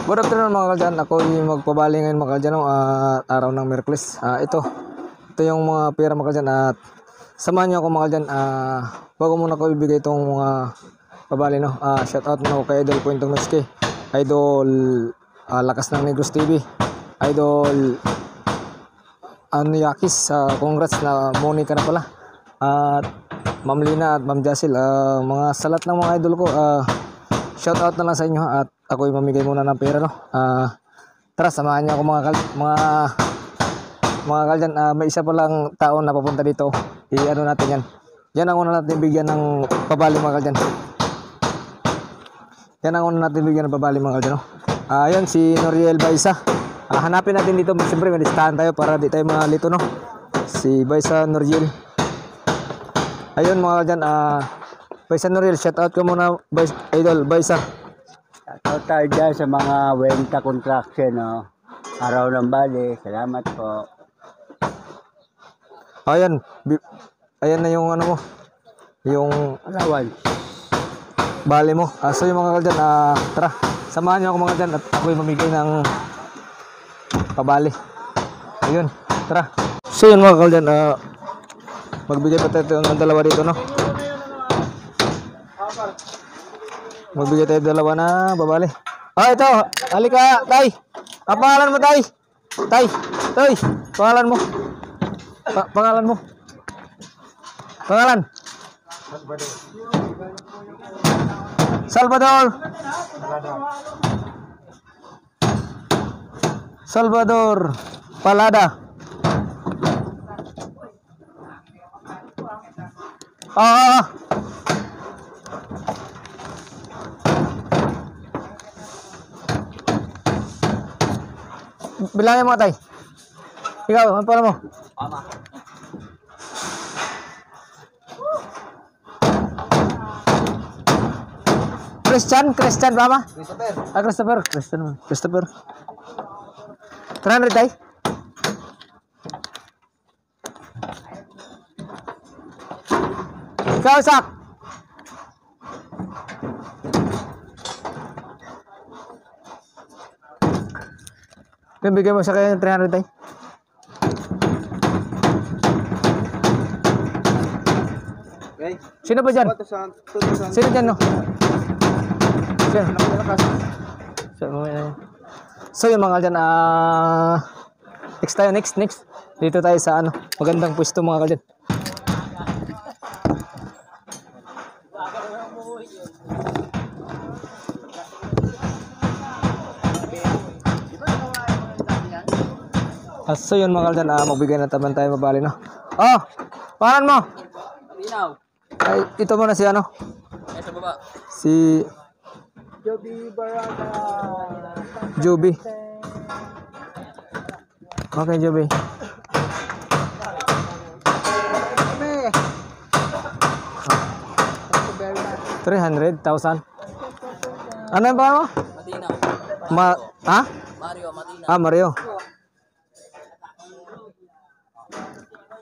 Good afternoon mga kaljan, ako yung magpabali ngayon mga kaljan araw ng Miyerkules. Ito yung mga pera mga kaljan at samahan niyo ako mga kaljan. Bago muna ko ibigay itong mga pabali no. Shout out na kay Idol Kwentong Nuski, Idol Lakas ng Negros TV, Idol Yakis, congrats na Monica na pala, at Ma'am Lina at Ma'am Jasil, mga salat ng mga idol ko. Shout out na lang sa inyo at ako yung mamigay muna ng pera no. Tara, samahan niyo ako mga kaljan. May isa pa lang tao na papunta dito. I-ano natin yan. Yan ang una natin bigyan ng pabali mga kaljan. Yan ang una natin bigyan ng pabali mga kaljan no. Yan si Noriel Baisa. Hanapin natin dito. Siyempre may listahan tayo para di tayo malito no. Si Baisa Noriel. Ayun mga kaljan. Baisa Noriel, shout out ko muna Idol Baisa. Shoutout tayo dyan sa mga Wenta Construction, no? Araw ng Bali, salamat po. Ayan, ayan na yung ano mo, yung Alawan. bali mo. So yung mga kaljan, tara, samahan niyo ako mga kaljan at ako yung mamigay ng pabali. Ayun, tara. So yun mga kaljan, magbigay pa tayo ng dalawa dito no. Magbigay tayo dalawa na babali. Ito, halika, tay. Ang pangalan mo, tay? Tay, pangalan mo. Pangalan mo. Pangalan? Salvador. Salvador Palada. Bilangin mo tay. Ikaw, ano pala mo? Ama. Christian ba ma? Christopher. 300 tay. Ikaw, Sak. Bigay mo sa kanya ng 300 tay. Okay. Sino ba dyan? Sino dyan no? So yung mga dyan, next tayo, next. Dito tayo sa ano, magandang pwesto mga kalyan. So yun mga kaldan, magbigay na taman tayo mabali no. Pangalan mo? Malinaw. Ay, ito muna si ano? Ay, sa baba. Si Joby Barada. Joby. Okay, Joby. Kami. 300,000. Ano yung pangalan mo? Matinaw. Mario, Matinaw. Mario.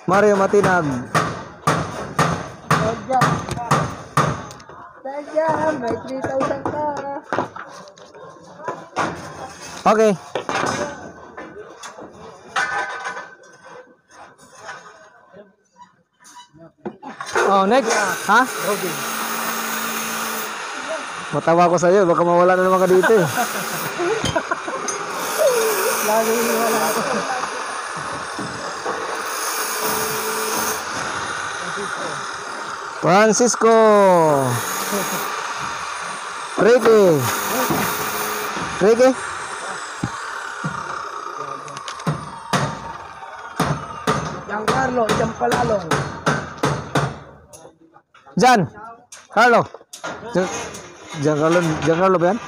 Mario Matinag. Sadya, may 3,000 ka. Okay. Next. Robin. Matawa ko sa'yo, baka mawala na naman ka dito eh. Lagi wala ako. Francisco. Ricky. Giancarlo, Jampalalong. Carlo. Giancarlo ba yan?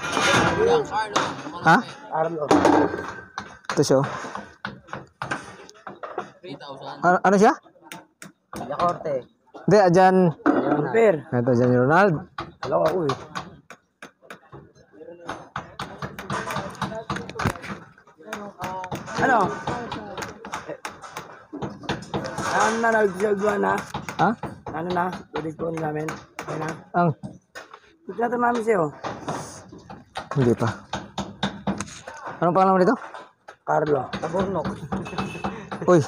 Carlo. Ito siya. 3,000. Ano siya? Yakorte. Hindi, dyan. Amper. Ito, dyan yung Ronald. Hello ako eh. Ano? Ano na, nag-reserve na? Ha? Ano na? Pwede namin? Ano na? Ang? Ito namin sa'yo. Hindi pa. Anong pangalan mo dito? Carlo. Taburnok. Uy.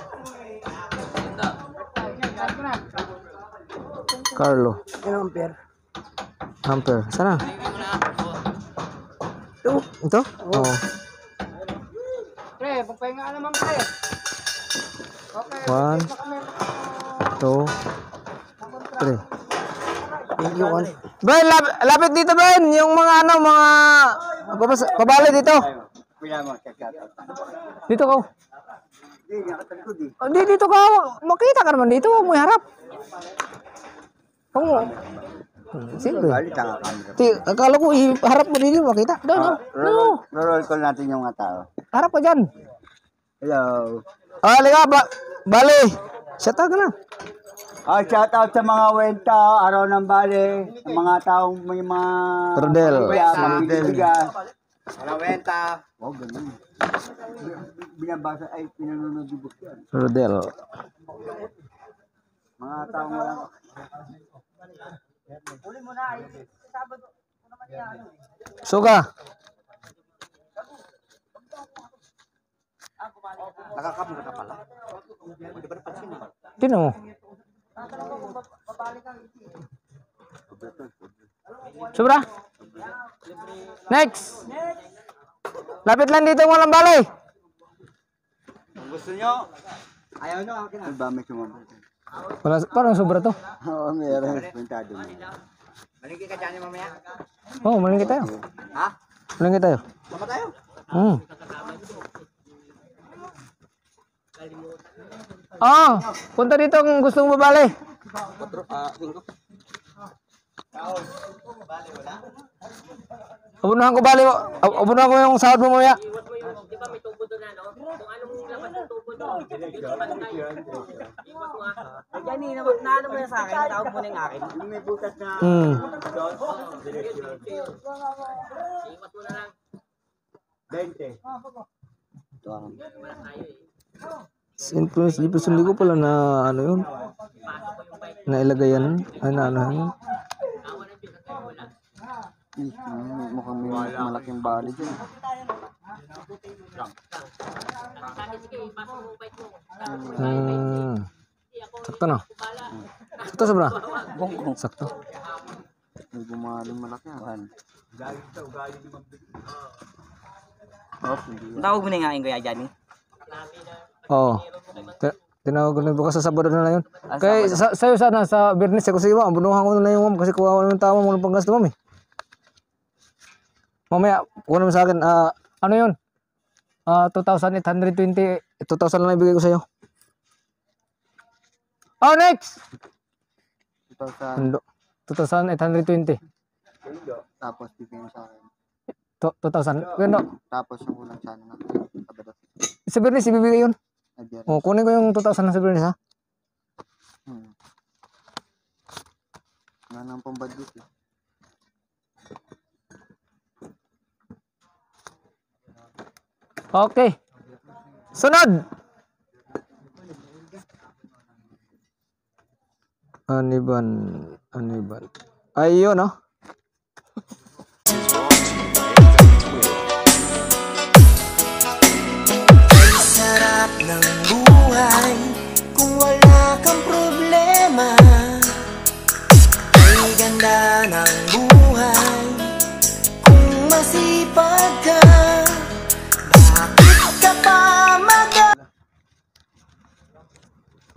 Carlo. Ano ang pair? Ampere. Sana? Ito. Ito? Oo. Pre, magpahinga ka naman pre. 1, 2, 3. Thank you, Kon. Ben, lapit dito, Ben. Yung mga mga pabali dito. Pila mo, check out. Dito ko. Hindi, nakatalikod eh. Oh, dito ka. Makita ka naman dito. Huwag mo iharap. Oo. Sige. Bali, tanga camera. Akala ko iharap mo dito. Makita. Doon. No. Roll call natin yung mga tao. Harap ka dyan. Hello. Halika. Bali. Shut up ka na. Shout out sa mga wenta, araw ng bale, sa mga taong may mga Rodel. bigas. Walang wenta. Oh, ganun. Binabasa ay pinanonood yung book yan. Rodel. Mga taong walang. Suga. Nakakapura ka pala. Tino mo. Sobra. Next. Lapit lang dito walang balay. Kung gusto nyo, ayaw nyo akin ah. Ba may sumabot? Parang sobra to. Oo, meron. Puntado mo. Malingki ka dyan mamaya? Oo, malingkit tayo. Ha? Malingkit tayo. Sama tayo? Punta dito kung gusto mong babali. 5. Abunuhan ko bali mo. Abunuhan ko yung sahod mo mamaya. Di ba may tubo doon ano? Kung anong laman ng tubo doon. Dito pa tayo. Iwan mo nga. Yan eh, naano mo yan sa akin. Tawag mo na yung akin. Yung may butas na. Iwan mo na lang. 20. Influence di pasundi ko pala na ano yun. Na ilagay yan. Ay na ano yun. Mukhang may malaking bali dyan. Sakto na. Sakto sobra. Sakto. May bumaling malaki yan. Tawag mo na yung akin kuya Johnny. Oo. Tinawag ko na bukas sa Sabado na yun. Kaya sa'yo sana sa Bernis kasi iba, abunuhan ko na yung ma'am kasi kuha ko na yung tama mo ng panggasto ma'am eh. Mamaya, kuha naman sa akin, ano yun? 2,820, 2,000 lang ibigay ko sa'yo. Oh, next! 2,820. Tapos bigyan mo sa akin. 2,000. Ganda. Tapos yung ulang sana natin. Sabado. Sa Bernis, ibibigay yun. Oh, kunin ko yung 2,000 na sa Bernis ha. Nga nang pambadlit eh. Okay. Sunod! Aniban. Ayun, no? Sarap ng buhay kung wala kang problema. Ay ganda ng buhay kung masipag ka. Bakit ka pa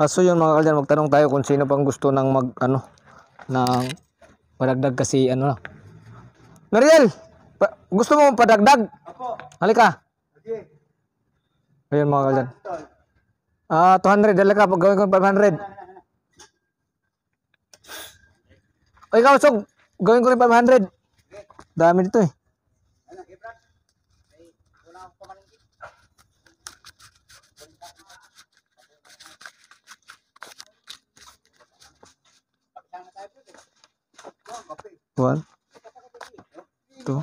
So yun mga kalyan, magtanong tayo kung sino pang gusto ng ng padagdag kasi ano na. Mariel, gusto mo padagdag? Halika. Ayun mga kalyan. 200, dala ka, pag gawin ko 500. O ikaw, Sog, gawin ko rin 500. Dami dito eh. One, two.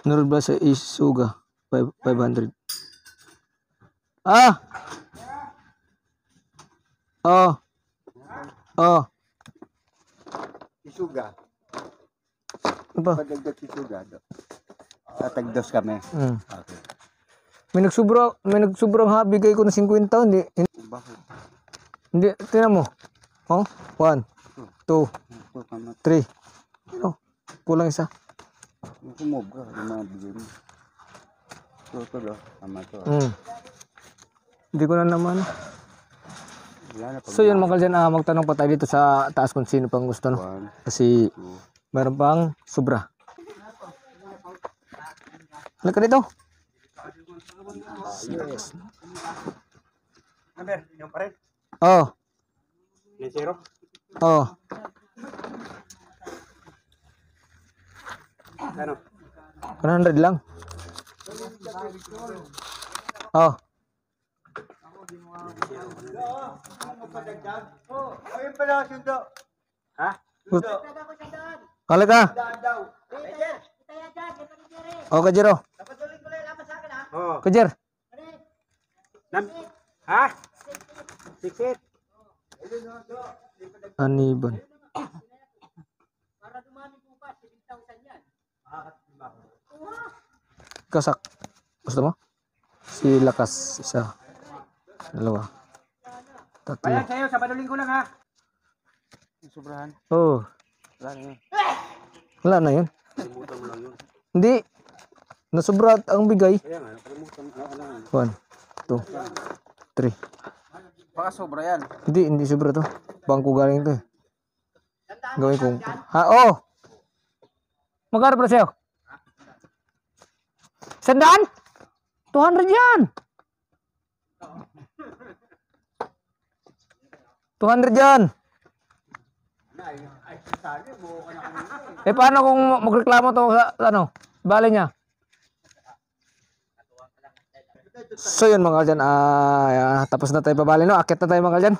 Meron ba sa Isuga? 500. Ah! Oh. Oh. Isuga. Ano ba? Padagdag isuga. Tatagdos kami. Okay. May nagsobrang ha, bigay ko na 50, hindi, Bakit? hindi, tingnan mo. Oh, 1, 2, 3. Oh, kulang isa. Kumobra. Yung mga bigay mo. Ito do. Tama to. Hindi ko na naman. Wala na pag So yun mga dyan, magtanong pa tayo dito sa taas kung sino pang gusto, no? 1, Kasi 2. meron pang sobra. Halika dito. Yes. Number, yung pa rin. Oh. 0. Oh. Ano? 100 lang. Oh. Ayun pala, sundo. Ha? Halika. Oh, Kajiro. Oo. Kajer. Ha? Sikit. Aniban. Kasak. Gusto mo? Si Lakas. Isa. Dalawa. Tatlo. Bayad sa'yo, Sabado Linggo lang ha. Sobrahan. Oh. Wala na yun. Wala na yun. Kalimutan mo lang yun. Hindi. Nasobra ang bigay. Kaya nga, kalimutan mo lang. 1, 2, 3. Baka sobra yan. Hindi sobra to. Bangko galing to eh. Gawin kong... Ha, oh! Magkano pala sa'yo? 100? 200 yan! 200 yan! Eh paano kung magreklamo to sa ano? Bali niya. So yun mga kaljan, tapos na tayo pabali, no? Akit na tayo mga kaljan.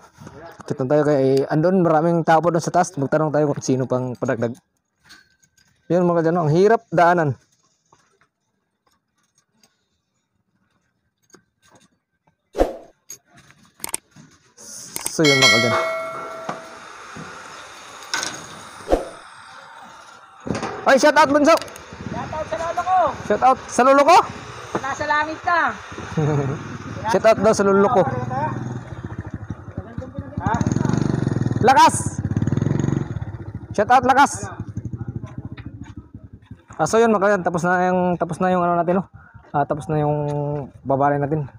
Akit na tayo kay andun, maraming tao po doon sa taas. Magtanong tayo kung sino pang padagdag. Yun mga kaljan, no? Ang hirap daanan. So yun mga kaljan. Ay, shout out Bunso! Shoutout sa lolo ko. Shout out sa lolo ko! Nasa langit ka. Shout out daw sa lolo ko. Lakas! Shout out Lakas! So yun mga kalyan, tapos na yung ano natin, no? Tapos na yung babali natin.